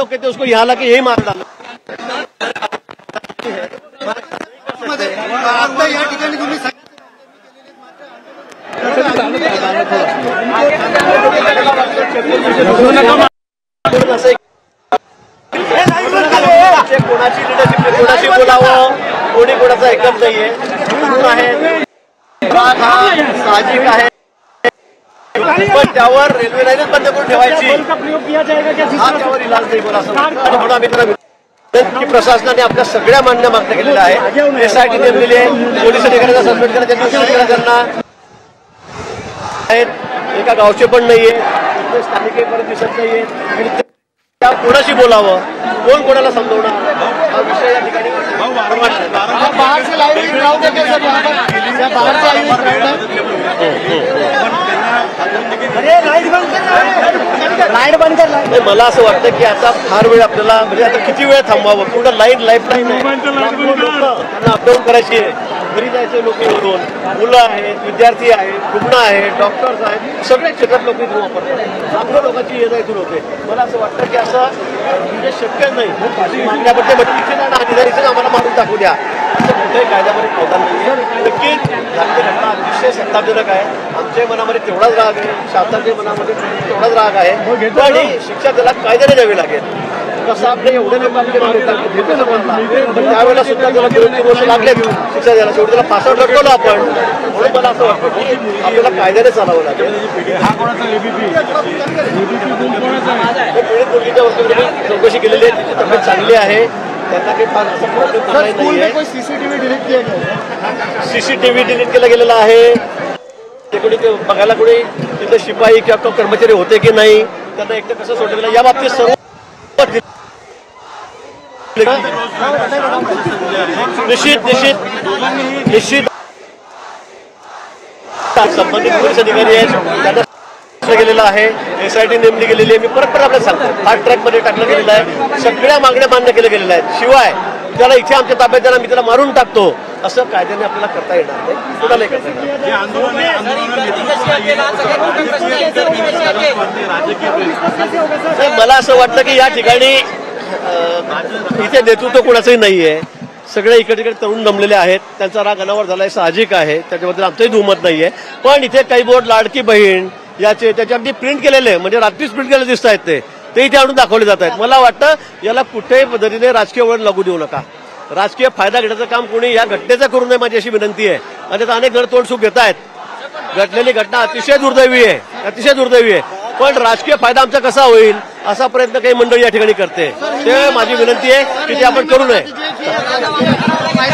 लोग कहते हैं उसको यहाँ ला के यही मार डालो। या ठिकाणी तुम्ही कोणाची लिडरशिप कोणाशी बोलावं, कोणी कोणाचं ऐकत नाहीये आहे, साहजिक आहे, पण त्यावर रेल्वे लाईनच बंद करून ठेवायची हा त्यावर इलाज नाही बोला असं म्हणून आम्ही की प्रशासनाने आपल्या सगळ्या मागण्या मागण्या केलेल्या आहे। एसआयटी नेमलेली आहे, पोलीस अधिकाऱ्यांना सस्पेंड करायचं त्यांना आहेत, एका गावचे पण नाहीये, स्थानिक परत दिसत नाहीये आणि त्या कोणाशी बोलावं, कोण कोणाला समजवणार हा विषय या ठिकाणी मला असं वाटतं की आता फार वेळ आपल्याला म्हणजे आता किती वेळ थांबवावं, पूर्ण लाईफ टाईम अपडाऊन करायची आहे, घरी जायचे लोक येऊन, मुलं आहेत, विद्यार्थी आहेत, रुग्ण आहेत, डॉक्टर्स आहेत, सगळ्या क्षेत्रात लोक इथून वापरतात, लाखो लोकांची ये जा इथून होते। मला असं वाटतं की असं म्हणजे शक्य नाही मागण्यापडते इथे जाणं आणि इथेच आम्हाला मारून टाकू द्या असं कुठेही कायद्यामध्ये प्रावधान नाही। नक्कीच झालेली घटना अतिशय संतापजनक आहे, आमच्या मनामध्ये तेवढाच राग आहे, शासनाच्या मनामध्ये तेवढाच राग आहे, आणि शिक्षा त्याला कायद्याने द्यावी लागेल। कसं आपले एवढे लोक त्यावेळेला सुद्धा त्याला 2-3 वर्ष लागले शिक्षा द्यायला, शेवटी त्याला फासावर लटकवलं आपण, म्हणून मला असं वाटतं की आपल्याला कायद्याने चालावं लागेल। पीडित मुलगीच्या वतीने चौकशी केलेली आहे, तिची तब्येत चांगली आहे, त्यांना काही फार सीसीटीव्ही डिलीट केला गेलेला आहे, ते कोणी बघायला कोणी तिथे शिपाई किंवा कर्मचारी होते की नाही, त्यांना एकटं कसं सोडलं गेलं या बाबतीत सर्व निश्चित संबंधित पोलीस अधिकारी आहेत त्यांना गेलेला आहे, एसआयटी नेमली गेलेली आहे। मी परत आपल्याला सांगतो फास्ट ट्रॅक मध्ये टाकलं गेलेलं आहे, सगळ्या मागण्या मान्य केल्या गेलेल्या आहेत, शिवाय त्याला इथे आमच्या ताब्यात द्यायला मी त्याला मारून टाकतो असं कायद्याने आपल्याला करता येणार नाही, कुणालाही करता येणार नाही। मला असं वाटतं की या ठिकाणी इथे नेतृत्व कोणाचंही नाहीये, सगळे इकडे तरुण जमलेले आहेत, त्यांचा राग अनावर झालाय, साहजिक आहे, त्याच्याबद्दल आमचंही दुमत नाहीये, पण इथे काही बोर्ड लाडकी बहीण याचे त्याच्या अगदी प्रिंट केलेले म्हणजे रात्रीच प्रिंट केलेले दिसत आहेत ते इथे आणून दाखवले जात आहेत। मला वाटतं याला कुठेही पद्धतीने राजकीय वळण लागू देऊ नका, राजकीय फायदा घेण्याचं काम कोणी या घटनेचं करू नये माझी अशी विनंती आहे। आणि त्याचा अनेक जण तोंड सुख घेत आहेत, घडलेली घटना अतिशय दुर्दैवी आहे, पण राजकीय फायदा आमचा कसा होईल असा प्रयत्न काही मंडळी या ठिकाणी करते, ते माझी विनंती आहे की ते आपण करू नये।